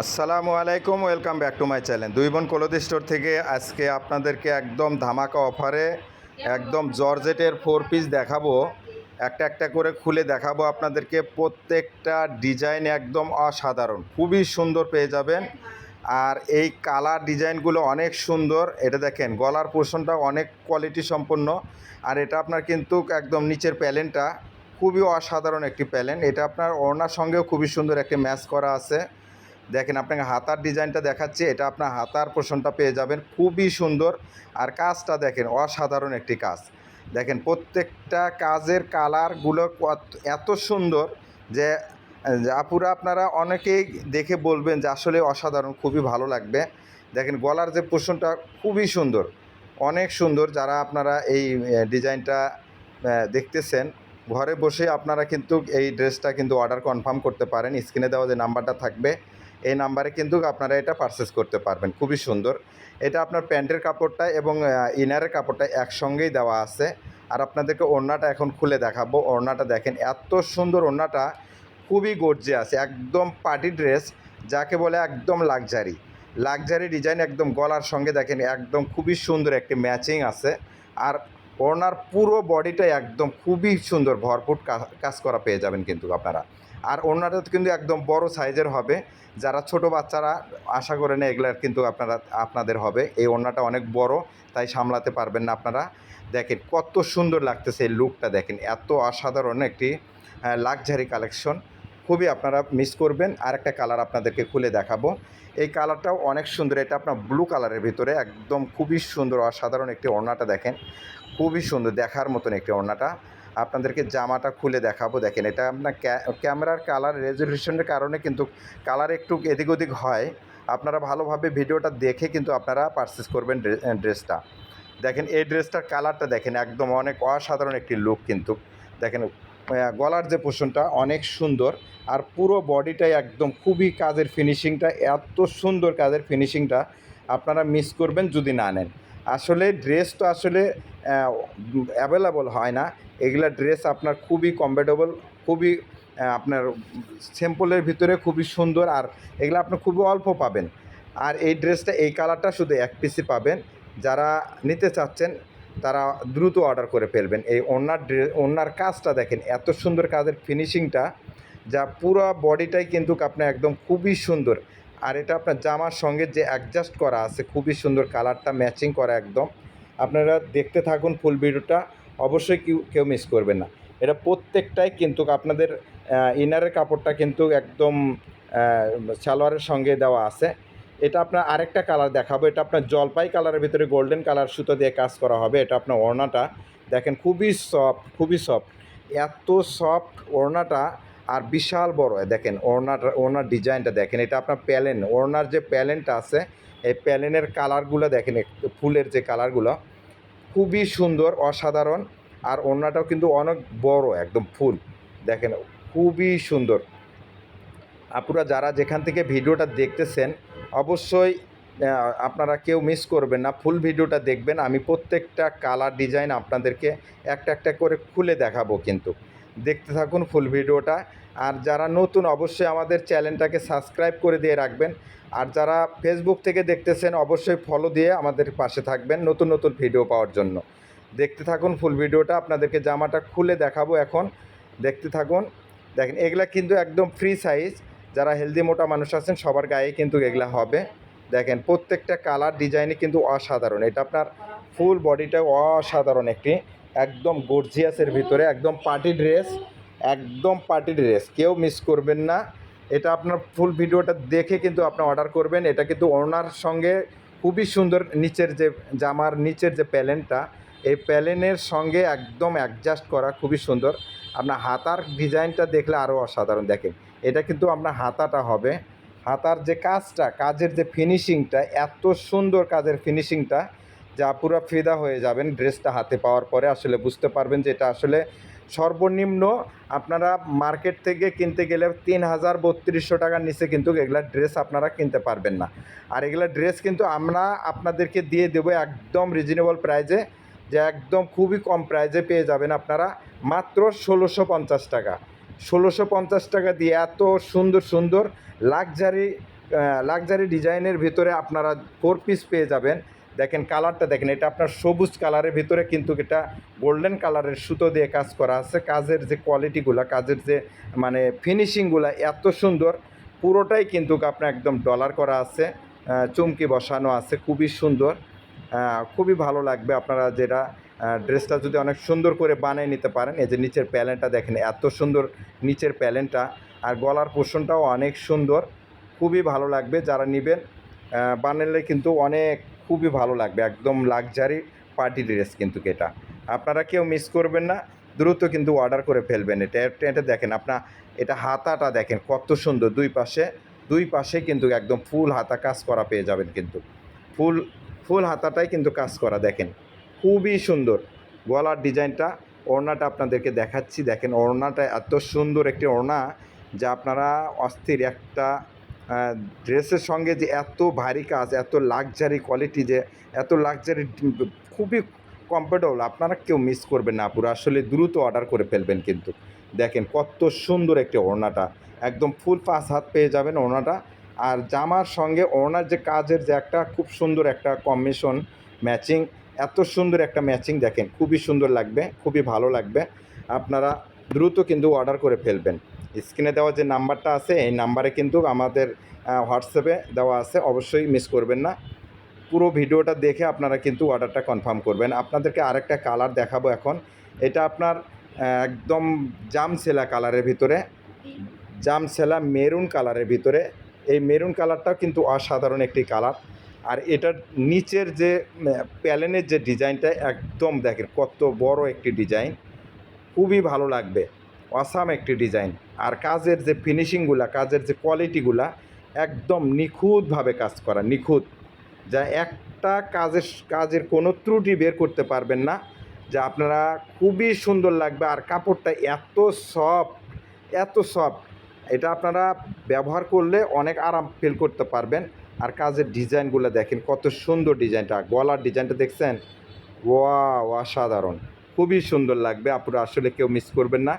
আসসালামু আলাইকুম, welcome back to my channel. দুই বোন ক্লোথ স্টোর থেকে আজকে আপনাদেরকে একদম ধামাকা অফারে একদম জর্জেটের 4 পিস দেখাবো। একটা একটা করে খুলে দেখাবো আপনাদেরকে। প্রত্যেকটা ডিজাইন একদম অসাধারণ, খুবই সুন্দর পেয়ে যাবেন। আর এই কালার ডিজাইনগুলো অনেক সুন্দর। এটা দেখেন, গলার পোর্শনটা অনেক কোয়ালিটি সম্পন্ন। আর এটা আপনার কিন্তু একদম নিচের প্যালেনটা খুবই অসাধারণ একটি প্যালেন। এটা আপনার ওড়নার সঙ্গেও খুবই সুন্দর একটি ম্যাচ করা আছে। দেখেন, আপনাকে হাতার ডিজাইনটা দেখাচ্ছি। এটা আপনার হাতার পোর্শনটা পেয়ে যাবেন, খুবই সুন্দর। আর কাজটা দেখেন, অসাধারণ একটি কাজ। দেখেন, প্রত্যেকটা কাজের কালারগুলো এত সুন্দর যে আপুরা আপনারা অনেকেই দেখে বলবেন যে আসলে অসাধারণ, খুবই ভালো লাগবে। দেখেন, গলার যে পোর্শনটা খুবই সুন্দর, অনেক সুন্দর। যারা আপনারা এই ডিজাইনটা দেখতেছেন, ঘরে বসে আপনারা কিন্তু এই ড্রেসটা কিন্তু অর্ডার কনফার্ম করতে পারেন। স্ক্রিনে দেওয়া যে নাম্বারটা থাকবে, এই নাম্বারে কিন্তু আপনারা এটা পারচেস করতে পারবেন। খুবই সুন্দর। এটা আপনার প্যান্টের কাপড়টা এবং ইনারের কাপড়টা একসঙ্গেই দেওয়া আছে। আর আপনাদেরকে ওড়নাটা এখন খুলে দেখাবো। ওড়নাটা দেখেন, এত সুন্দর ওড়নাটা, খুবই গর্জিয়াস, একদম পার্টি ড্রেস যাকে বলে, একদম লাক্সারি ডিজাইন। একদম গলার সঙ্গে দেখেন একদম খুবই সুন্দর একটি ম্যাচিং আছে। আর ওড়নার পুরো বডিটা একদম খুবই সুন্দর, ভরপুর কাজ করা পেয়ে যাবেন কিন্তু আপনারা। আর ওড়নাটা কিন্তু একদম বড় সাইজের হবে। যারা ছোট বাচ্চারা আশা করে না, এগুলার কিন্তু আপনাদের হবে। এই ওড়নাটা অনেক বড়, তাই সামলাতে পারবেন না আপনারা। দেখেন কত সুন্দর লাগতেছে এই লুকটা, দেখেন এত অসাধারণ একটি লাক্সারি কালেকশন। খুবই আপনারা মিস করবেন। আর একটা কালার আপনাদেরকে খুলে দেখাবো। এই কালারটাও অনেক সুন্দর। এটা আপনার ব্লু কালারের ভিতরে একদম খুবই সুন্দর, অসাধারণ একটি ওড়নাটা দেখেন, খুবই সুন্দর, দেখার মতন একটি ওড়নাটা। আপনাদেরকে জামাটা খুলে দেখাবো। দেখেন, এটা আপনার ক্যামেরার কালার রেজলিউশনের কারণে কিন্তু কালার একটু এদিক ওদিক হয়। আপনারা ভালোভাবে ভিডিওটা দেখে কিন্তু আপনারা পারচেস করবেন ড্রেসটা। দেখেন, এই ড্রেসটার কালারটা দেখেন, একদম অনেক অসাধারণ একটি লুক কিন্তু। দেখেন, গলার যে পোর্শনটা অনেক সুন্দর। আর পুরো বডিটাই একদম খুবই কাজের ফিনিশিংটা, এত সুন্দর কাজের ফিনিশিংটা, আপনারা মিস করবেন যদি না নেন। আসলে ড্রেস তো আসলে অ্যাভেলেবল হয় না। এগুলা ড্রেস আপনার খুবই কমফোর্টেবল, খুবই আপনার সিম্পলের ভিতরে খুবই সুন্দর। আর এগুলো আপনি খুবই অল্প পাবেন। আর এই ড্রেসটা, এই কালারটা শুধু এক পিসই পাবেন। যারা নিতে চাচ্ছেন তারা দ্রুত অর্ডার করে ফেলবেন। এই ওড়নার কাজটা দেখেন, এত সুন্দর কাজের ফিনিশিংটা, যা পুরো বডিটাই কিন্তু আপনার একদম খুবই সুন্দর। আর এটা আপনার জামার সঙ্গে যে অ্যাডজাস্ট করা আছে, খুবই সুন্দর, কালারটা ম্যাচিং করা একদম। আপনারা দেখতে থাকুন ফুল ভিডিওটা, অবশ্যই কেউ মিস করবেন না। এটা প্রত্যেকটাই কিন্তু আপনাদের ইনারের কাপড়টা কিন্তু একদম সালোয়ারের সঙ্গে দেওয়া আছে। এটা আপনার আরেকটা কালার দেখাবো। এটা আপনার জলপাই কালারের ভিতরে গোল্ডেন কালার সুতো দিয়ে কাজ করা হবে। এটা আপনার ওড়নাটা দেখেন, খুবই সফট, খুবই সফট, এত সফট ওড়নাটা। আর বিশাল বড়। দেখেন ওড়নার ডিজাইনটা দেখেন। এটা আপনার প্যালেন, ওড়নার যে প্যালেনটা আছে, এই প্যালেনের কালারগুলো দেখেন, ফুলের যে কালারগুলো খুবই সুন্দর, অসাধারণ। আর ওড়নাটাও কিন্তু অনেক বড়, একদম ফুল। দেখেন, খুবই সুন্দর। আপুরা যারা যেখান থেকে ভিডিওটা দেখতেছেন, অবশ্যই আপনারা কেউ মিস করবেন না, ফুল ভিডিওটা দেখবেন। আমি প্রত্যেকটা কালার ডিজাইন আপনাদেরকে একটা একটা করে খুলে দেখাবো কিন্তু। দেখতে থাকুন ফুল ভিডিওটা। আর যারা নতুন, অবশ্যই আমাদের চ্যানেলটাকে সাবস্ক্রাইব করে দিয়ে রাখবেন। আর যারা ফেসবুক থেকে দেখতেছেন, অবশ্যই ফলো দিয়ে আমাদের পাশে থাকবেন নতুন নতুন ভিডিও পাওয়ার জন্য। দেখতে থাকুন ফুল ভিডিওটা। আপনাদেরকে জামাটা খুলে দেখাবো এখন, দেখতে থাকুন। দেখেন, এগুলা কিন্তু একদম ফ্রি সাইজ। যারা হেলদি মোটা মানুষ আছেন সবার গায়ে কিন্তু এগুলা হবে। দেখেন, প্রত্যেকটা কালার ডিজাইনই কিন্তু অসাধারণ। এটা আপনার ফুল বডিটা অসাধারণ একটি, একদম গর্জিয়াসের ভিতরে, একদম পার্টি ড্রেস, একদম পার্টি ড্রেস, কেউ মিস করবেন না। এটা আপনার ফুল ভিডিওটা দেখে কিন্তু আপনি অর্ডার করবেন। এটা কিন্তু ওড়নার সঙ্গে খুবই সুন্দর, নিচের যে জামার নিচের যে প্যালেনটা, এই প্যালেনের সঙ্গে একদম অ্যাডজাস্ট করা, খুবই সুন্দর। আপনার হাতার ডিজাইনটা দেখলে আরও অসাধারণ। দেখেন, এটা কিন্তু আপনার হাতাটা হবে। হাতার যে কাজটা, কাজের যে ফিনিশিংটা, এত সুন্দর কাজের ফিনিশিংটা, যা পুরো ফিদা হয়ে যাবেন ড্রেসটা হাতে পাওয়ার পরে। আসলে বুঝতে পারবেন যে এটা আসলে সর্বনিম্ন আপনারা মার্কেট থেকে কিনতে গেলে 3000-3200 টাকার নিচে কিন্তু এগুলা ড্রেস আপনারা কিনতে পারবেন না। আর এগুলা ড্রেস কিন্তু আমরা আপনাদেরকে দিয়ে দেবো একদম রিজনেবল প্রাইজে, যে একদম খুবই কম প্রাইজে পেয়ে যাবেন আপনারা, মাত্র 1650 টাকা। 1650 টাকা দিয়ে এত সুন্দর সুন্দর লাক্সারি ডিজাইনের ভিতরে আপনারা 4 পিস পেয়ে যাবেন। দেখেন কালারটা দেখেন, এটা আপনার সবুজ কালারের ভিতরে কিন্তু এটা গোল্ডেন কালারের সুতো দিয়ে কাজ করা আছে। কাজের যে কোয়ালিটিগুলো, কাজের যে মানে ফিনিশিংগুলো এত সুন্দর, পুরোটাই কিন্তু আপনার একদম ডলার করা আছে, চুমকি বসানো আছে, খুবই সুন্দর, খুবই ভালো লাগবে। আপনারা যেটা ড্রেসটা যদি অনেক সুন্দর করে বানিয়ে নিতে পারেন। এই যে নিচের প্যালেনটা দেখেন, এত সুন্দর নিচের প্যালেনটা, আর গলার পোর্শনটাও অনেক সুন্দর, খুবই ভালো লাগবে। যারা নেবেন বানালে কিন্তু অনেক খুবই ভালো লাগবে, একদম লাক্সারি পার্টি ড্রেস কিন্তু এটা আপনারা কেউ মিস করবেন না, দ্রুত কিন্তু অর্ডার করে ফেলবেন। এটা দেখেন আপনার, এটা হাতাটা দেখেন কত সুন্দর, দুই পাশে কিন্তু একদম ফুল হাতা কাজ করা পেয়ে যাবেন, কিন্তু ফুল হাতাটাই কিন্তু কাজ করা দেখেন, খুবই সুন্দর। গলার ডিজাইনটা, ওড়নাটা আপনাদেরকে দেখাচ্ছি, দেখেন ওড়নাটা এত সুন্দর একটি ওড়না, যা আপনারা অস্থির একটা ড্রেসের সঙ্গে যে এত ভারী কাজ, এত লাক্সারি কোয়ালিটি, যে এত লাক্সারি, খুবই কমফোর্টেবল, আপনারা কেউ মিস করবেন না পুরো, আসলে দ্রুত অর্ডার করে ফেলবেন। কিন্তু দেখেন কত সুন্দর একটি ওড়নাটা, একদম ফুল 5 হাত পেয়ে যাবেন ওড়নাটা। আর জামার সঙ্গে ওড়নার যে কাজের যে একটা খুব সুন্দর একটা কম্বিনেশন, ম্যাচিং, এত সুন্দর একটা ম্যাচিং দেখেন, খুবই সুন্দর লাগবে, খুবই ভালো লাগবে। আপনারা দ্রুত কিন্তু অর্ডার করে ফেলবেন। স্ক্রিনে দেওয়া যে নাম্বারটা আছে, এই নাম্বারে কিন্তু আমাদের হোয়াটসঅ্যাপে দেওয়া আছে, অবশ্যই মিস করবেন না। পুরো ভিডিওটা দেখে আপনারা কিন্তু অর্ডারটা কনফার্ম করবেন। আপনাদেরকে আরেকটা কালার দেখাবো এখন। এটা আপনার একদম জামসেলা কালারের ভিতরে, জামসেলা মেরুন কালারের ভিতরে। এই মেরুন কালারটাও কিন্তু অসাধারণ একটি কালার। আর এটার নিচের যে প্যালেনের যে ডিজাইনটা, একদম দেখেন কত বড় একটি ডিজাইন, খুবই ভালো লাগবে, অসাম একটি ডিজাইন। আর কাজের যে ফিনিশিংগুলা, কাজের যে কোয়ালিটিগুলা, একদম নিখুঁতভাবে কাজ করা, নিখুঁত, যা একটা কাজের কোনো ত্রুটি বের করতে পারবেন না, যা আপনারা খুবই সুন্দর লাগবে। আর কাপড়টা এত সফট, এটা আপনারা ব্যবহার করলে অনেক আরাম ফিল করতে পারবেন। আর কাজের ডিজাইনগুলো দেখেন কত সুন্দর, ডিজাইনটা, গলার ডিজাইনটা দেখছেন, ওয়াও, অসাধারণ, খুবই সুন্দর লাগবে। আপনারা আসলে কেউ মিস করবেন না।